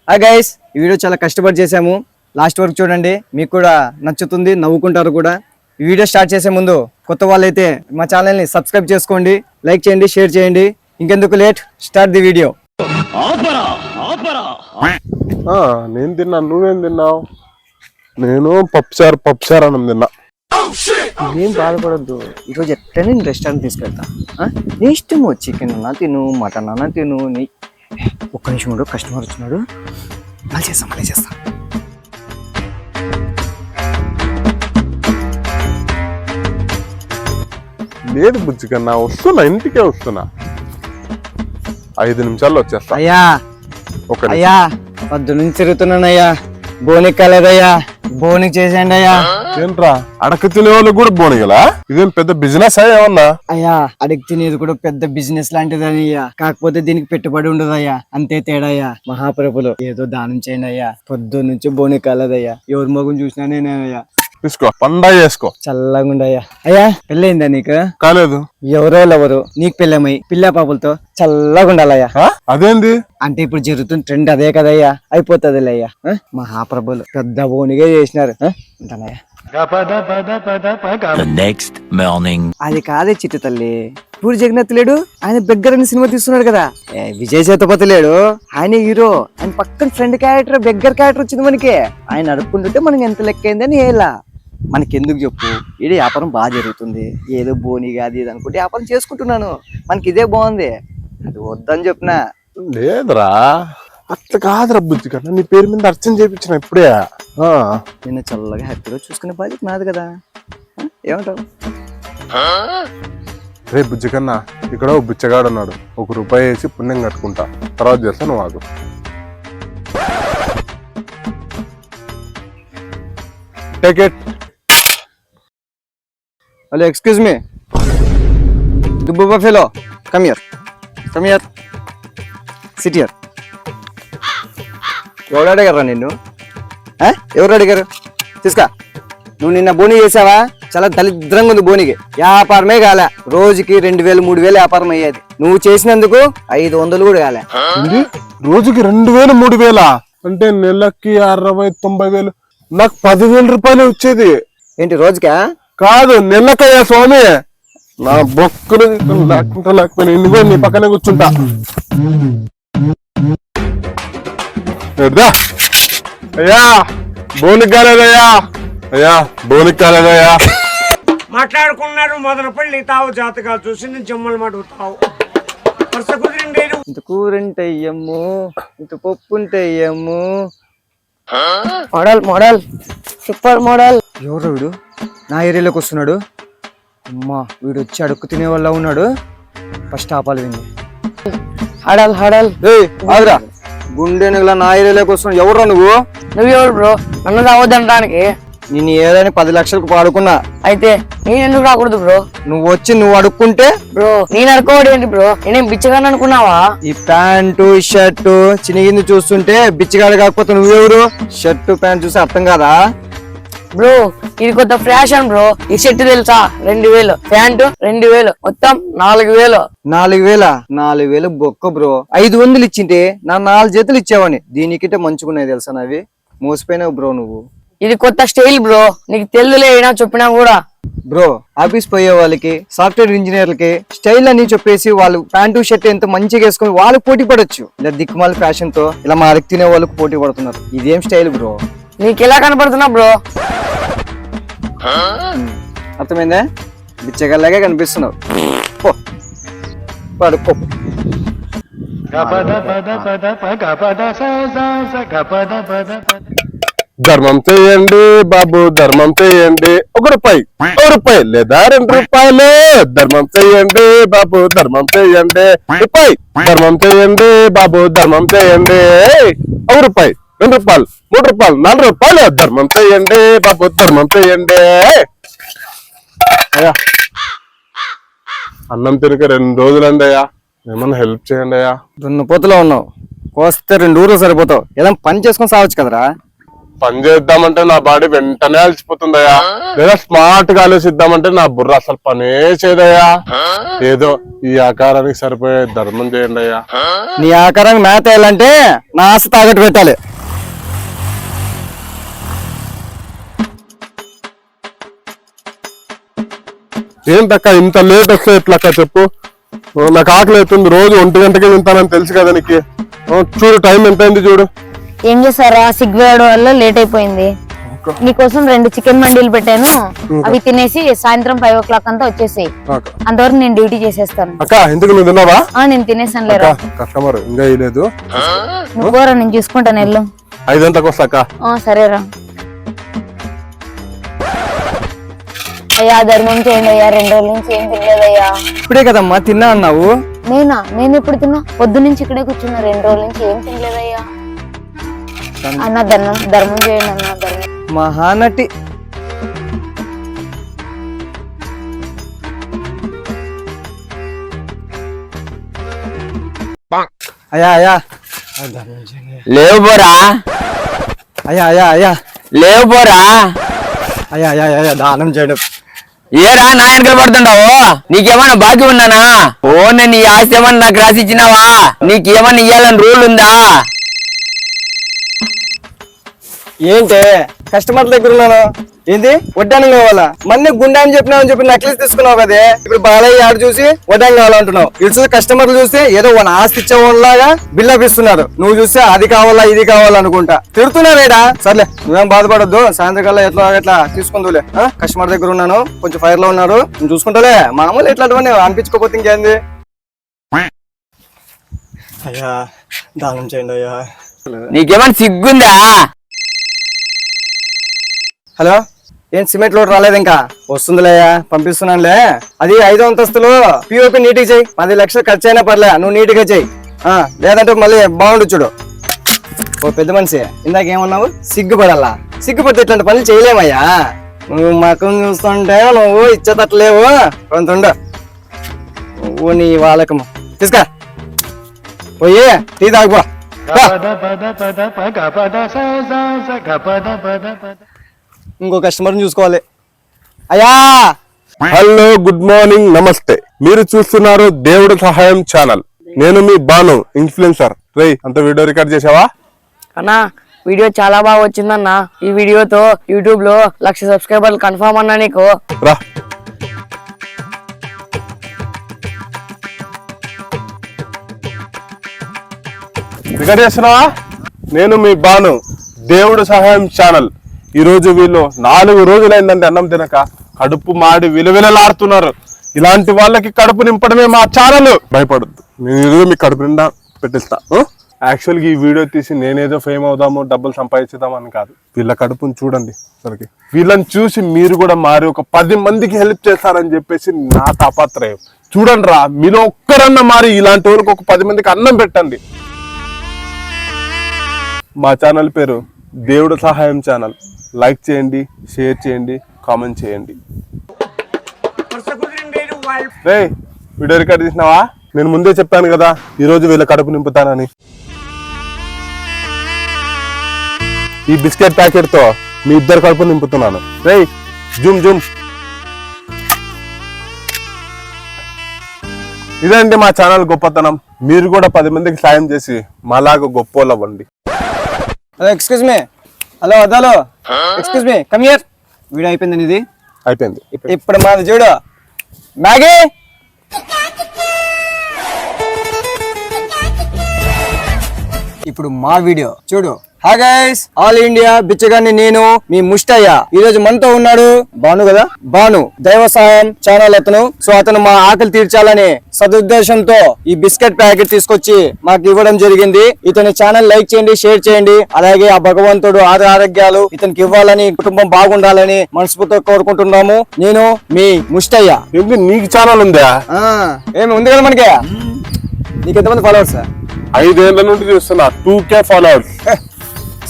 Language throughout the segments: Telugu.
హాయ్ గైస్, ఈ వీడియో చాలా కష్టపడి చేసాము. లాస్ట్ వరకు చూడండి, మీకు కూడా నచ్చుతుంది, నవ్వుకుంటారు కూడా. ఈ వీడియో స్టార్ట్ చేసే ముందు కొత్త వాళ్ళైతే మా ఛానల్ని సబ్స్క్రైబ్ చేసుకోండి, లైక్ చేయండి, షేర్ చేయండి. ఇంకెందుకు లేట్, స్టార్ట్ ది వీడియో. నేను తిన్నా, నువ్వేం తిన్నావు? నేను పప్పుచారు అన్నం తిన్నా. ఏం బాధపడద్దు, ఈరోజు ఎట్లనే నేను రెస్టారెంట్ తీసుకెళ్తా. నీ ఇష్టము, చికెన్ అన్నా తిను, మటన్ అన్నా తిను. నీ ఒక్క నిమిషం కూడా, కస్టమర్ వచ్చినాడు, మళ్ళీ చేస్తా. లేదు బుజ్జి కన్నా, వస్తున్నా, ఇంటికే వస్తున్నా. 5 నిమిషాల్లో వచ్చేస్తా. అయ్యా పొద్దు నుంచి తిరుగుతున్నానయ్యా, బోనికి కాలేదయ్యా, బోనికి చేసేయండి అయ్యా. ఏంట్రా, అడక తినే వాళ్ళకి కూడా బోనిగలా? ఇదేం పెద్ద బిజినెస్ ఏమన్నా? అయ్యా, అడిగి తినేది కూడా పెద్ద బిజినెస్ లాంటిదని అయ్యా, కాకపోతే దీనికి పెట్టుబడి ఉండదయ్యా, అంతే తేడా అయ్యా. మహాప్రభులు ఏదో దానం చేయండి అయ్యా, పొద్దు నుంచి బోని కాలేదయ్యా, ఎవరి మొగం చూసినా నేనయ్యా. తీసుకో, పండా చేసుకో, చల్లగా ఉండయ్యా. అయ్యా, పెళ్ళయిందా నీకు? కాలేదు. ఎవరెవరు నీకు పెళ్ళమై పిల్ల పాపలతో చల్లగా ఉండాలయ్యా. అదేంది అంటే ఇప్పుడు జరుగుతున్న ట్రెండ్ అదే కదయ్యా, అయిపోతుంది అయ్యా. మహాప్రభులు పెద్ద బోనిగా చేసినారు. ఉంటానయ్యా. అది కాదే చిట్టు తల్లి, పూరి జగన్నాథ్ లేడు, ఆయన బెగ్గర్ అని సినిమా తీస్తున్నాడు కదా. విజయ్ సేతుపతి లేడు, ఆయన హీరో. ఆయన పక్కన ఫ్రెండ్ క్యారెక్టర్, బెగ్గర్ క్యారెక్టర్ వచ్చింది మనకి. ఆయన అడుక్కుంటుంటే మనకి ఎంత లెక్క అయిందని ఏలా మనకెందుకు చెప్పు. ఈడ వ్యాపారం బాగా జరుగుతుంది, ఏదో బోని కాదు ఇది అనుకుంటే వ్యాపారం చేసుకుంటున్నాను. మనకి ఇదే బాగుంది, అది వద్దని చెప్పినా. లేదురా, అట్లా కాదురా బుజ్జి కన్నా, నీ పేరు మీద అర్చన చేయించిన ఇప్పుడే. నిన్న చల్లగా హ్యాపీగా చూసుకునే బాధ్యత నాది కదా, ఏమంటావు? రే బుజ్జి కన్నా, ఇక్కడ ఓ బుచ్చగాడు ఉన్నాడు, ₹1 వేసి పుణ్యం కట్టుకుంటా, తర్వాత చేస్తా, నువ్వు ఆగు. Take it. Hello, excuse me, Dubba fellow, come here, SIT here. ఎవరు అడిగారా నిన్ను? ఎవరు అడిగారు? తీసుకా. నువ్వు నిన్న బోని చేసావా? చాలా దరిద్రంగా ఉంది బోనికి, వ్యాపారమే కాలే. రోజుకి 2000 3000 వ్యాపారం అయ్యేది, నువ్వు చేసినందుకు 500 కూడా కాలే. రోజుకి 2000 3000 అంటే నెలకి 60 90 వేలు, నాకు 10,000 రూపాయలు వచ్చేది. ఏంటి రోజుకా? కాదు, నెలకయ్యా స్వామి. నా బొక్కులు లేకపోయినా ఇన్నిగో నీ పక్కనే కూర్చుంటా. అయ్యా బోనికి కాలేదయ్యా, బోనికి కాలేదయ్యా. మాట్లాడుకున్నారు, మొదలు పల్లి తావు జాతకాలు చూసి నేను జమ్మలు మడుగుతావు. ఇంత కూరంటే అయ్యమ్ము, ఇంత పప్పుంటే అయ్యమ్ము. Model super model. ఎవరు వీడు నా ఏరియాలోకి వస్తున్నాడు? అమ్మా, వీడు వచ్చి అడుక్కు తినే వాళ్ళ ఉన్నాడు. ఫస్ట్ ఆపాలి వింది. హడల్ ఆగురా, గుండె నిగల నా ఏరియాలోకి వస్తున్నాడు. ఎవరు నువ్వు? నువ్వెవరు బ్రో నన్ను రావద్దనడానికి? నేను ఏదైనా 10 లక్షలకు పాడుకున్నా, అయితే నేను ఎందుకు రాకూడదు బ్రో? నువ్వు అడుక్కుంటే బ్రో నేను అడుకోవడం ఏంటి బ్రో? నేనేం బిచ్చగాని అనుకున్నావా? ఈ ప్యాంటు షర్టు చినిగింది చూస్తుంటే బిచ్చిగాడు, కాకపోతే నువ్వెవరు? షర్టు ప్యాంట్ చూసి అర్థం కాదా? బ్రో ఇది కొత్త ఫ్యాషన్ బ్రో. ఈ షర్ట్ తెలుసా 2000, ప్యాంటు 2000, మొత్తం 4000. 4000 బొక్క బ్రో. 500 ఇచ్చింటే నా 4 జతలు ఇచ్చావని. దీనికిటే మంచుకున్నాయి తెలుసా నావి. మోసపోయినావు బ్రో నువ్వు. ఇది కొత్త స్టైల్ బ్రో, నీకు తెలుగులే అయినా చెప్పినా కూడా. బ్రో, ఆఫీస్ పోయే వాళ్ళకి, సాఫ్ట్వేర్ ఇంజనీర్లకి స్టైల్ అని చెప్పేసి వాళ్ళు ప్యాంటు షర్ట్ ఎంత మంచిగా వేసుకుని వాళ్ళకి పోటీ పడొచ్చు. ఇలా దిక్కుమాల ఫ్యాషన్ తో ఇలా మా అరకు తినే వాళ్ళకి పోటీ పడుతున్నారు. ఇదేం స్టైల్ బ్రో? నీకు ఎలా కనపడుతున్నా బ్రో? అర్థమైందా? బిచ్చగల్లాగే కనిపిస్తున్నావు. పడుకో. ధర్మం చేయండి బాబు, ధర్మం చేయండి. ₹1 లేదా ₹2. ధర్మం చేయండి బాబు, ధర్మం చేయండి. ధర్మం చేయండి బాబు, ధర్మం చేయండి. ₹1 ₹2 ₹3 ₹4. ధర్మం చేయండి బాబు, ధర్మం చేయండి. అయ్యా, అన్నం తినక 2 రోజులండి అయ్యా, ఏమన్నా హెల్ప్ చేయండి అయ్యా. 2 పోతలో ఉన్నావు, కోస్తే 2 ఊరు సరిపోతావు. ఏదైనా పని చేసుకొని సావచ్చు కదరా. పని చేద్దామంటే నా బాడీ వెంటనే అలసిపోతుందయ్యా, లేదా స్మార్ట్ గా ఆలోచిద్దామంటే నా బుర్ర అసలు పనే చేయదయ్యా. ఏదో ఈ ఆకారానికి సరిపోయే ధర్మం చేయండి అయ్యా. నీ ఆకారం మేత వేయాలంటే నా ఆశ తాగట్టు పెట్టాలి. ఏంటక్క ఇంత లేట్ వస్తే ఎట్లక్క చెప్పు? నాకు ఆకలి అవుతుంది, రోజు 1 గంటకే తింటానని తెలుసు కదా నీకు. చూడు టైం ఎంత అయింది చూడు. ఏం చేస్తారా, సిగ్గువేయడం వల్ల లేట్ అయిపోయింది. నీకోసం 2 చికెన్ మండీలు పెట్టాను, అవి తినేసి సాయంత్రం 5 o'clock అంతా వచ్చేసాయి. అంతవరకు నేను డ్యూటీ చేసేస్తాను. అక్క ఎందుకు నువ్వు తిన్నావా? నేను తినేసాను లేరా. కస్టమర్ ఇంకా వేయలేదు, నువ్వు పోరా, నేను చూసుకుంటాను వెళ్ళు. 5 గంటలకు వస్తాక. సరేరా. అయ్యా ధర్మం చేయండి అయ్యా, 2 రోజుల నుంచి ఏం తినలేదయ్యా. ఇప్పుడే కదమ్మా తిన్నా అన్నావు. నేను ఎప్పుడు తిన్నా? పొద్దు నుంచి ఇక్కడే కూర్చున్నా, 2 రోజుల నుంచి ఏం తినలేదయ్యా. అన్న ధర్మం చేయండి అన్న, ధర్మం. మహానటి. అయ్యా అయ్యా లేవు పోరా, అయ్యా అయ్యా అయ్యా లేవు పోరా. అయ్యా అయ్యా అయ్యా దానం చేయడం. ఏరా నా వెనకాల పడుతుంటావు? నీకేమన్నా బాకీ ఉన్నానా? ఓ నేను నీ ఆస్తి ఏమన్నా నాకు రాసి ఇచ్చినావా? నీకేమన్నా ఇయ్యాలని రూల్ ఉందా? ఏంటి కస్టమర్ దగ్గర ఉన్నాను, ఏంది వడ్డానం కావాలా? మొన్న గుండా అని చెప్పినావు అని చెప్పి నక్లీస్ తీసుకున్నావు కదే, ఇప్పుడు బాలయ్య ఆడు చూసి వడ్డానం కావాలంటున్నావు. ఇటు కస్టమర్లు చూస్తే ఏదో మన ఆస్తి ఇచ్చేవాళ్ళలాగా బిల్డప్ ఇస్తున్నారు, నువ్వు చూస్తే అది కావాలా ఇది కావాలా అనుకుంటా తిడుతున్నావేడా. సర్లే నువ్వేం బాధపడద్దు, సాయంత్రకాల ఎట్లా తీసుకుందులే. కస్టమర్ దగ్గర ఉన్నాను, కొంచెం ఫైర్ లో ఉన్నారు, నేను చూసుకుంటాలే. మామూలు ఎట్లాంటివన్నీ అనిపించుకోకపోతే ఇంకేంది. అయ్యా దానం చేయండి అయ్యా. నీకేమన్నా సిగ్గుందా? హలో, ఏం సిమెంట్ లోడ్ రాలేదు? ఇంకా వస్తుందిలేయా, పంపిస్తున్నానులే. అది 5వ అంతస్తులో పిఓపి నీట్గా చెయ్యి. 10 లక్షలు ఖర్చు అయినా పర్లే, నువ్వు నీట్గా చెయ్యి. లేదంటే మళ్ళీ బాగుండు చూడు. ఓ పెద్ద మనిషి, ఇందాక ఏమన్నావు? సిగ్గుపడాలా? సిగ్గుపడితే ఇట్లాంటి పనులు చేయలేమయ్యా. నువ్వు మకం చూస్తుంటే నువ్వు ఇచ్చేటట్లేవు. కొంత నువ్వు నీ వాళ్ళకము తీసుకా పోయి టీ తాగుపో. ఇంకో కస్టమర్ని చూసుకోవాలి. అయ్యా హలో, గుడ్ మార్నింగ్, నమస్తే. మీరు చూస్తున్నారు దేవుడు సహాయం ఛానల్. నేను మీ బాను, ఇన్ఫ్లుయెన్సర్. రేయ్ అంత వీడియో రికార్డ్ చేసావా? అన్నా వీడియో చాలా బాగా వచ్చిందన్న. ఈ వీడియోతో యూట్యూబ్ లో 1,00,000 సబ్స్క్రైబర్లు కన్ఫర్మ్ అన్నా నీకు. రా రికార్డ్ చేస్తున్నావా? నేను మీ బాను, దేవుడు సహాయం ఛానల్. ఈ రోజు వీళ్ళు 4 రోజులైందంటే అన్నం తినక కడుపు మాడి విలవిలలాడుతున్నారు. ఇలాంటి వాళ్ళకి కడుపు నింపడమే మా ఛానల్. భయపడద్దు, నేను ఈరోజు మీ కడుపు నిండా పెట్టిస్తా. యాక్చువల్గా ఈ వీడియో తీసి నేనేదో ఫేమ్ అవుదాము, డబ్బులు సంపాదించుదాము అని కాదు. వీళ్ళ కడుపుని చూడండి సరికి. వీళ్ళని చూసి మీరు కూడా మారి ఒక 10 మందికి హెల్ప్ చేస్తారని చెప్పేసి నా తాపత్రయం. చూడండి రా, మీలో ఒక్కరన్నా మారి ఇలాంటి వాళ్ళకి ఒక 10 మందికి అన్నం పెట్టండి. మా ఛానల్ పేరు దేవుడు సహాయం ఛానల్. లైక్ చేయండి, షేర్ చేయండి, కామెంట్ చేయండి. రే వీడియో రికార్డ్ చేసినావా? నేను ముందే చెప్పాను కదా ఈ రోజు వీళ్ళ కడుపు నింపుతానని. ఈ బిస్కెట్ ప్యాకెట్ తో మీ ఇద్దరు కడుపు నింపుతున్నాను. రే జూమ్ జూమ్. ఇదండి మా ఛానల్ గొప్పతనం. మీరు కూడా 10 మందికి సాయం చేసి మాలాగా గొప్పోళ్ళు అవ్వండి. హలో ఎక్స్క్యూజ్ మీ, హలో అదాలో excuse me, come here. Video అయిపోయింది ఇది? అయిపోయింది. ఇప్పుడు మాది చూడు మ్యాగీ. ఇప్పుడు మా వీడియో చూడు. హాయ్ గైస్, ఆల్ ఇండియా బిచ్చగాన్ని నేను మీ ముష్టయ్య. ఈ రోజు మనతో ఉన్నాడు బాను కదా, బాను దైవ సహాయం ఛానల్ అతను. సో అతను మా ఆకలి తీర్చాలని సదుద్దేశంతో ఈ బిస్కెట్ ప్యాకెట్ తీసుకొచ్చి మాకు ఇవ్వడం జరిగింది. ఇతని ఛానల్ లైక్ చేయండి, షేర్ చేయండి. అలాగే ఆ భగవంతుడు ఆరోగ్యాలు ఇతనికి ఇవ్వాలని, కుటుంబం బాగుండాలని మనస్ఫూర్తిగా కోరుకుంటున్నాము. నేను మీ ముష్టయ్య. నీకు ఛానల్ ఉందా? ఏమి ఉంది కదా మనకి. నీకు ఎంతమంది ఫాలోవర్స్? 5 ఏళ్ల నుండి చూస్తున్నా, 2K ఫాలోవర్స్.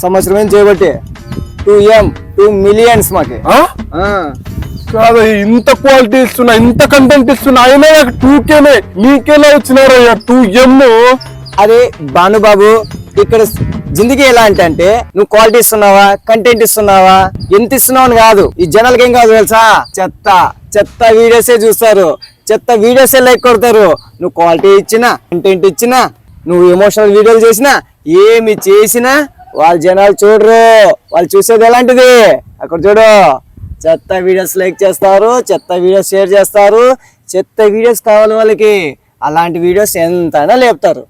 సంవత్సరం ఏం చేయబట్టి 2 మిలియన్స్ మాకి. కాదు, ఇంత క్వాలిటీ ఇస్తున్నా, ఇంత కంటెంట్ ఇస్తున్నా, అయినా 2Kనే. మీకేలా వచ్చినారయ్యా 2M? అదే భానుబాబు, ఇక్కడ జిందగీ ఎలా అంటే నువ్వు క్వాలిటీ ఇస్తున్నావా, కంటెంట్ ఇస్తున్నావా, ఎంత ఇస్తున్నావు అని కాదు. ఈ జనాలకి ఏం కాదు తెలుసా, చెత్త చెత్త వీడియోసే చూస్తారు, చెత్త వీడియోసే లైక్ కొడతారు. నువ్వు క్వాలిటీ ఇచ్చినా, కంటెంట్ ఇచ్చినా, నువ్వు ఎమోషనల్ వీడియోలు చేసినా, ఏమి చేసినా వాళ్ళ జనాలు చూడరు. వాళ్ళు చూసేది ఎలాంటిది, అక్కడ చూడు, చెత్త వీడియోస్ లైక్ చేస్తారు, చెత్త వీడియోస్ షేర్ చేస్తారు, చెత్త వీడియోస్ కావాలి వాళ్ళకి. అలాంటి వీడియోస్ ఎంతైనా లేపుతారు.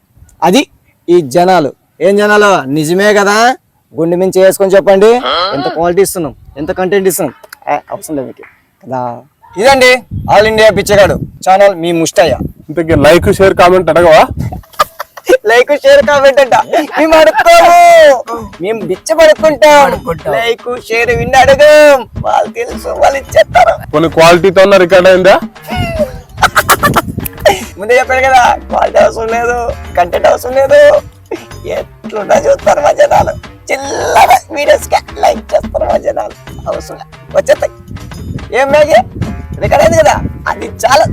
అది ఈ జనాలు. ఏం జనాలు, నిజమే కదా, గుండె మించి వేసుకొని చెప్పండి, ఎంత క్వాలిటీ ఇస్తున్నాం, ఎంత కంటెంట్ ఇస్తున్నాం. అవసరం లేదు మీకు కదా. ఇదండి ఆల్ ఇండియా బిచ్చగాడు ఛానల్, మీ ముష్టయ్య. ఇంతకీ లైక్ షేర్ కామెంట్ అడగవా? లైక్ షేర్ కామెంట్ అంట మేము అడుగుతాము, మేము బిచ్చ పడుకుంటాం. లైక్ షేర్ విని అడగం, వాళ్ళు తెలుసు, వాళ్ళు ఇచ్చేస్తారు. కొన్ని క్వాలిటీతో ఉన్న రికార్డ్ అయిందా? ముందే చెప్పాడు కదా, క్వాలిటీ అవసరం లేదు, కంటెంట్ అవసరం లేదు. ఎట్లుంటా చూస్తారు మా జనాలు, చిల్లర వీడియోస్ కి లైక్ చేస్తారు మా జనాలు. అవసరం వచ్చేస్తాయి. ఏం మ్యాగే రికార్డ్ అయింది కదా, అది చాలా.